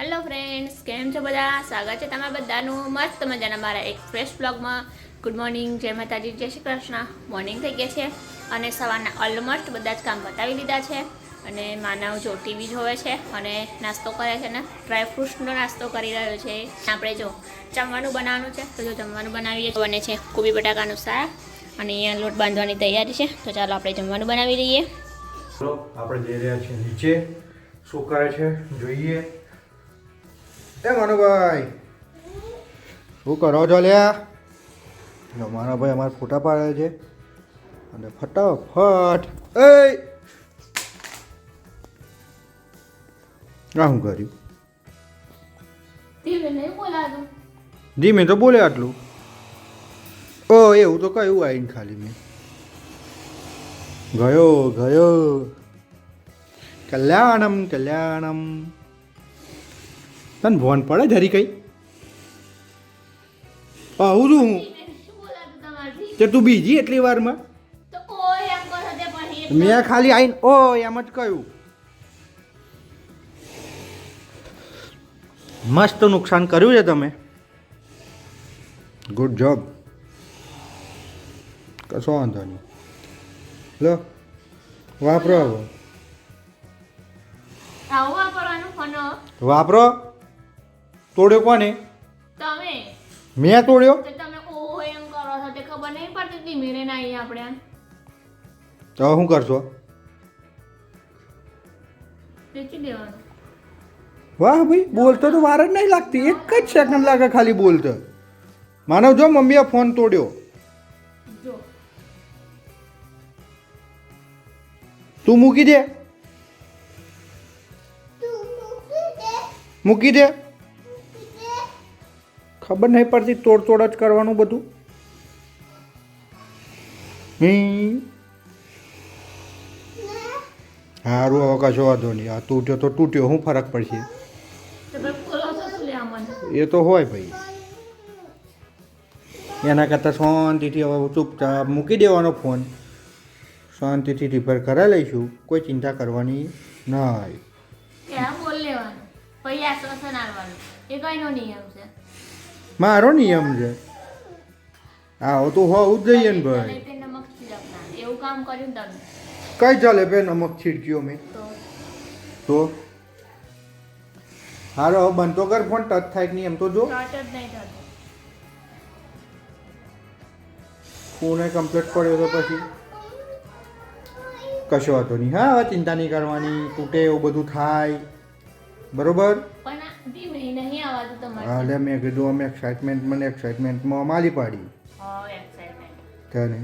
Hello friends, કેમ છો બધા? સ્વાગત છે તમારા બધાનું મસ્ત મજાના મારા એક ફ્રેશ બ્લોગમાં. ગુડ મોર્નિંગ, જય માતાજી, જય શ્રી કૃષ્ણ. મોર્નિંગ થઈ ગયા છે અને સવારના ઓલમોસ્ટ બધા જ કામ બતાવી લીધા છે. અને માનવ જો ટીવી જોવે છે અને નાસ્તો કરે છે ને ડ્રાયફ્રૂટ્સનો નાસ્તો કરી રહ્યો છે. આપણે જો જમવાનું બનાવવાનું છે તો જો જમવાનું બનાવીએ બને છે કોબી બટાકાનું શાક અને અહીંયા લોટ બાંધવાની તૈયારી છે. તો ચાલો આપણે જમવાનું બનાવી લઈએ. આપણે જઈ રહ્યા છીએ નીચે. શું કરે છે જોઈએ. એ મનુભાઈ શું કરો છો લ્યા? મારા ભાઈ અમારા ફોટા પાડે છે અને ફટાફટ એ શું કર્યું? જી મેં તો બોલે આટલું. ઓ એવું તો કયું આવીને ખાલી મેં ગયો કલ્યાણમ કલ્યાણમ. તને ફોન પડે જરી કઈ આવું છું હું તે તું બીજી એટલી વારમાં મેં ખાલી આવીને ઓ એમ જ કહ્યું. મસ્ત નુકસાન કર્યું છે તમે. Good job. કશો વાંધો નહીં. લો વાપરો હવે. વાપરો. તોડ્યો કોને? તમે. મેં તોડ્યો? તમે ઓહો એમ કરો છો તે ખબર નહીં પડતી હતી મેરે ના અહીં આપણે તો શું કરશો? વેચી દેવાનું. વાહ ભાઈ, બોલતો તો વાર જ નહીં લાગતી. એક જ સેકન્ડ લાગે ખાલી બોલતો. માનવ જો મમ્મીએ ફોન તોડ્યો. જો તું મૂકી દે. મૂકી દે. ખબર નહીં પડતી તોડ જ કરવાનું બધું. સારું હવે કશો વાંધો નહીં. આ તૂટ્યો તો તૂટ્યો, શું ફરક પડશે? એ તો હોય ભાઈ. એના કરતાં શાંતિથી હવે ચૂપચાપ મૂકી દેવાનો ફોન. શાંતિથી રિપેર કરાવી લઈશું. કોઈ ચિંતા કરવાની નહીં. બોલ લેવાનું પછી આશ્વાસન આપવાનું એ કઈનો નિયમ છે. મારો નિયમ છે. આવો તો હોવું જ જોઈએ ને ભાઈ. નમક છીડકના એવું કામ કર્યું તમે. કઈ ચાલે બે નમક છીડક્યો મેં તો હારો બનતો કર ફોન. ટચ થાય કે નહીં એમ તો જો. ટચ જ નહીં થતો. ફોને કમ્પ્લીટ પડ્યો તો પછી કશો વાંધો નહીં. હા હવે ચિંતા નહીં કરવાની. તૂટે એવું બધું થાય બરોબર. પણ ધીમે નહીં આવતું તમારે. હા એટલે મેં કીધું અમે એક્સાઇટમેન્ટમાં માલી પાડી. હા એક્સાઇટમેન્ટ. તને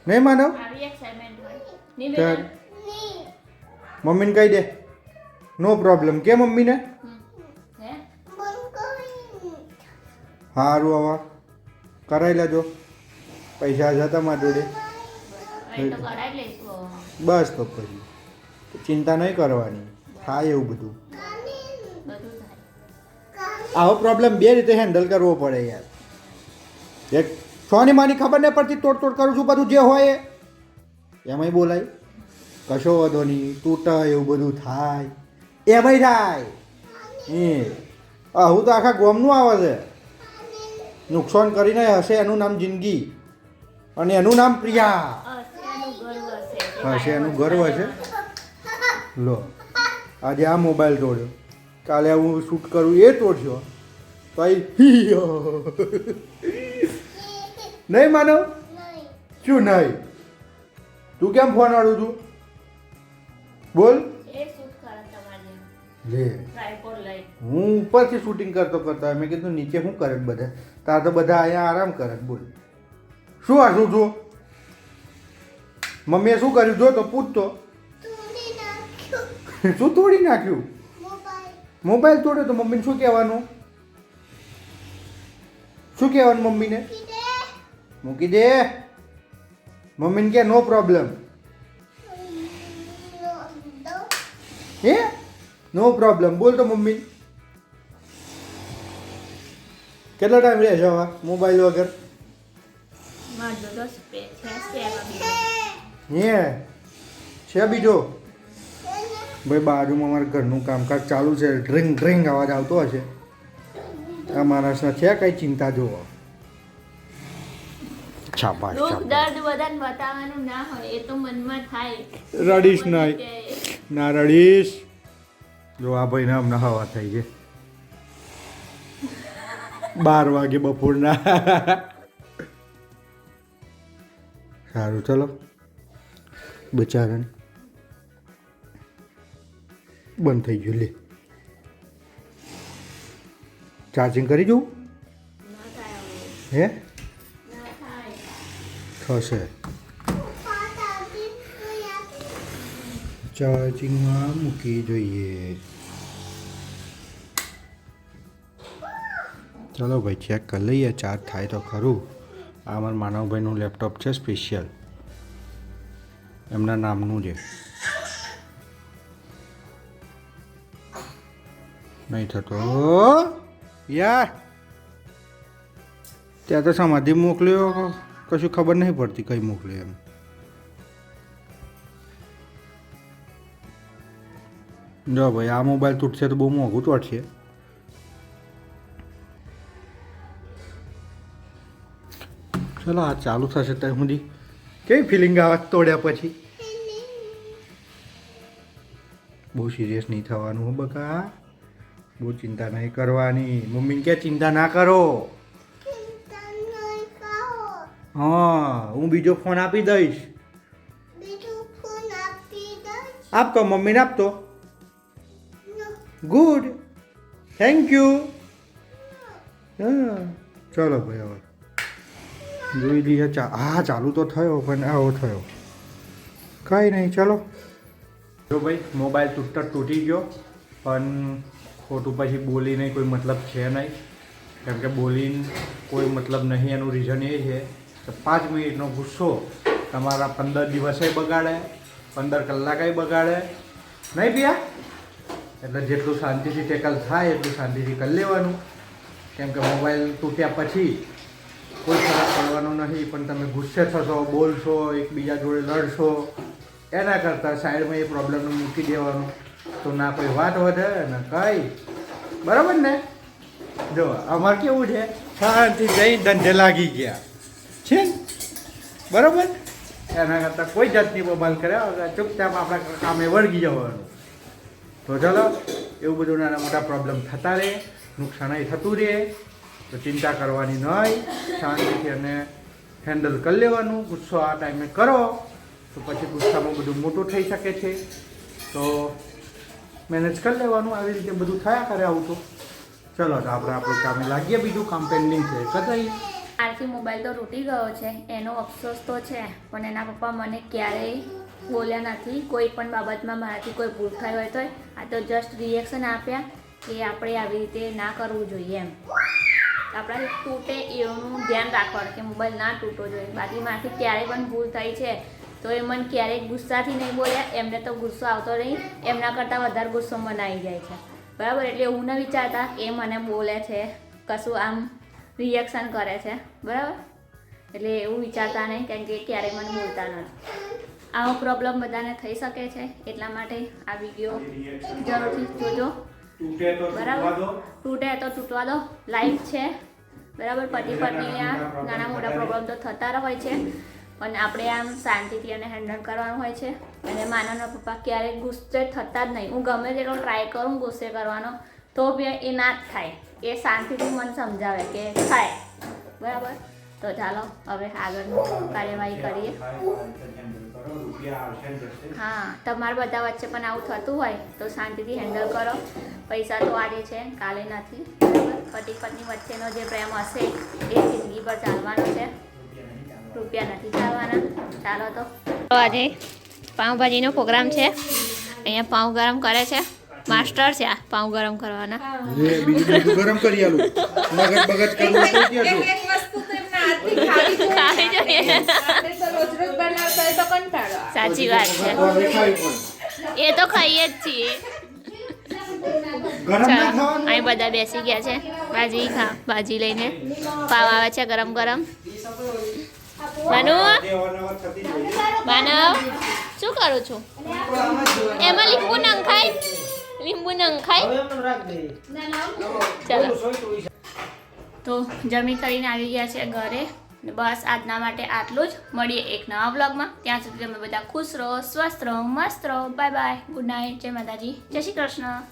નહીં માનવ? આવી એક્સાઇટમેન્ટ હોય. નિવેદન. મમ્મીને કહી દે. નો પ્રોબ્લેમ. કે મમ્મીને હે સારું હવે કરાવી લેજો. પૈસા હતા તમારા જોડે. એ તો કરાવી લઈશું. બસ તો પછી ચિંતા નહીં કરવાની. થાય એવું બધું. આવો પ્રોબ્લેમ બે રીતે હેન્ડલ કરવો પડે યાર. એક સોની માની ખબર નહીં પડતી તોડ કરું છું બધું જે હોય એમાંય બોલાય. કશો વાંધો નહીં. તૂટે એવું બધું થાય એમાંય થાય. હું તો આખા ગોમનું આવે છે. નુકસાન કરીને હશે એનું નામ જિંદગી અને એનું નામ પ્રિયા. હશે એનું ગર્વ છે. લો આજે આ મોબાઈલ તોડ્યો, કાલે હું શૂટ કરું એ તોડ્યો. ભાઈ નહીં માનો? શું નહીં? તું કેમ ફોન વાળું છું? બોલ. લે હું ઉપરથી શૂટિંગ કરતો મેં કીધું નીચે શું કરે બધા? તાર તો બધા અહીંયા આરામ કરે. બોલ શું હાસું છું? મમ્મીએ શું કર્યું જો તો પૂછતો. શું તોડી નાખ્યું? મોબાઈલ તોડ્યો તો મમ્મીને શું કહેવાનું? શું કહેવાનું મમ્મીને? મૂકી દે. મમ્મીને કે નો પ્રોબ્લેમ. હે નો પ્રોબ્લેમ બોલ તો મમ્મી. કેટલો ટાઈમ રહેશે હવે મોબાઈલ વગર? હે છે બીજો ભાઈ બાજુમાં અમારા ઘરનું કામકાજ ચાલુ છે, ડ્રિંગ ડ્રિંગ અવાજ આવતો હશે. આ માણસને છે કઈ ચિંતા જુઓ. શાબાશ દુઃખ શાબાશ. દર્દ બધાને બતાવવાનું ના હોય, એ તો મનમાં થાય. રડીશ નહીં, ના રડીશ. જો આ ભાઈને હમણાં હવા થઈ છે 12 વાગે બપોરના. સારું ચલો બચારાને બંધ થઈ ગયું. લે ચાર્જિંગ કરી જવું ના થાય હવે. હે ના થાય. થશે. ચાર્જિંગમાં મૂકી જોઈએ. ચલો ભાઈ ચેક કરી લઈએ ચાર્જ થાય તો ખરું. આ અમારા માનવભાઈનું લેપટોપ છે સ્પેશિયલ, એમના નામનું છે. નહીં થતો યાર. ત્યાં તો સમાધિ મોકલ્યો, કશું ખબર નહીં પડતી કઈ મોકલ્યો એમ. જો ભાઈ આ મોબાઈલ તૂટશે તો બહુ મોંઘું તૂટશે. ચલો આ ચાલુ થશે ત્યાં સુધી કેવી ફિલિંગ આવે તોડ્યા પછી? બહુ સિરિયસ નહીં થવાનું હો બકા, બહુ ચિંતા નહીં કરવાની. મમ્મીને કે ચિંતા ના કરો. હા હું બીજો ફોન આપી દઈશ. આપતો મમ્મીને આપતો. Good thank you. હા ચલો ભાઈ હવે જોઈ લઈએ. હા ચાલુ તો થયો પણ આવો થયો. કંઈ નહીં ચલો. જો ભાઈ મોબાઈલ તૂટી ગયો, પણ ખોટું પછી બોલીને કોઈ મતલબ છે નહીં, કેમ કે બોલીને કોઈ મતલબ નહીં. એનું રીઝન એ છે કે 5 મિનિટનો ગુસ્સો તમારા 15 દિવસે બગાડે, 15 કલાકે બગાડે નહીં પિયા. એટલે જેટલું શાંતિથી ટેકલ થાય એટલું શાંતિથી કરી લેવાનું, કેમ કે મોબાઈલ તૂટ્યા પછી કોઈ ફરક પડવાનો નહીં. પણ તમે ગુસ્સે થશો, બોલશો, એકબીજા જોડે લડશો, એના કરતાં સાઈડમાં એ પ્રોબ્લેમને મૂકી દેવાનું, તો ના કોઈ વાત વધે ને કંઈ. બરાબર ને? જો અમારે કેવું છે, શાંતિ જઈ ધંધે લાગી ગયા છે ને, બરાબર. એના કરતાં કોઈ જાતની મોબાઈલ કર્યા વગર ચૂપચાપ આપણા કામે વળગી જવાનું. તો ચાલો એવું બધું નાના મોટા પ્રોબ્લેમ થતા રહે, નુકસાન થતું રહે, તો ચિંતા કરવાની નહીં. શાંતિથી અને હેન્ડલ કરી લેવાનું. ગુસ્સો આ ટાઈમે કરો તો પછી ગુસ્સામાં બધું મોટું થઈ શકે છે, તો મેનેજ કરી લેવાનું. આવી રીતે બધું થયા કરે આવું તો. ચલો તો આપણે આપણું કામે લાગીએ. બીજું કામ પેન્ડિંગ છે કદાઈ. આરથી મોબાઈલ તો તૂટી ગયો છે, એનો અફસોસ તો છે, પણ એના પપ્પા મને ક્યારેય બોલ્યા નથી કોઈ પણ બાબતમાં. મારાથી કોઈ ભૂલ થઈ હોય તો આ તો જસ્ટ રિએક્શન આપ્યા કે આપણે આવી રીતે ના કરવું જોઈએ એમ. આપણાથી તૂટે એનું ધ્યાન રાખવાનું કે મોબાઈલ ના તૂટવો જોઈએ. બાકી મારાથી ક્યારેય પણ ભૂલ થઈ છે તો એ મને ક્યારેય ગુસ્સાથી નહીં બોલ્યા. એમને તો ગુસ્સો આવતો નહીં, એમના કરતાં વધારે ગુસ્સો મને આવી જાય છે, બરાબર. એટલે એવું ન વિચારતા એ મને બોલે છે, કશું આમ રિએક્શન કરે છે, બરાબર. એટલે એવું વિચારતા નહીં, કેમ કે ક્યારેય મને બોલતા નથી. આવો પ્રોબ્લેમ બધાને થઈ શકે છે, એટલા માટે આ વિડીયો જરૂરથી જોજો, બરાબર. તૂટે તો તૂટવા દો, લાઈફ છે, બરાબર. પતિ પત્નીના નાના મોટા પ્રોબ્લેમ તો થતા હોય છે, પણ આપણે આમ શાંતિથી અને હેન્ડલ કરવાનું હોય છે. અને માનવના પપ્પા ક્યારેય ગુસ્સે થતા જ નહીં. હું ગમે તેટલો ટ્રાય કરું ગુસ્સે કરવાનો તો બી એ ના જ થાય. એ શાંતિથી મને સમજાવે કે થાય, બરાબર. તો ચાલો હવે આગળની કાર્યવાહી કરીએ. હા તમારા બધા વચ્ચે પણ આવું થતું હોય તો શાંતિથી હેન્ડલ કરો. પૈસા તો આજે છે, કાલે નથી, બરાબર. પતિ પત્ની વચ્ચેનો જે પ્રેમ હશે એ જિંદગી પર ચાલવાનો છે, રૂપિયા નથી ચાલવાના. ચાલો તો આજે પાઉંભાજીનો પ્રોગ્રામ છે. અહીંયા પાઉં ગરમ કરે છે, માસ્ટર છે આ પાઉં ગરમ કરવાના. બીજું ગરમ કરી આલું. મગજ બગજ કરવું તો ક્યાં છો? ખાવી જોઈએ. સાચી વાત છે, એ તો ખાઈએ જ છીએ. ચાલો અહીં બધા બેસી ગયા છે, ભાજી લઈને. પાવ આવે છે ગરમ ગરમ. માનવ શું કરું છું? એમાં લીંબુ નંખાય. હું ખાય હવે એમને રાખ દે. ચાલો તો જમી કરીને આવી ગયા છે ઘરે ને બસ આજના માટે આટલું જ. મળીએ એક નવા વ્લોગમાં. ત્યાં સુધી તમે બધા ખુશ રહો, સ્વસ્થ રહો, મસ્ત રહો. બાય બાય, ગુડ નાઇટ, જય માતાજી, જય શ્રી કૃષ્ણ.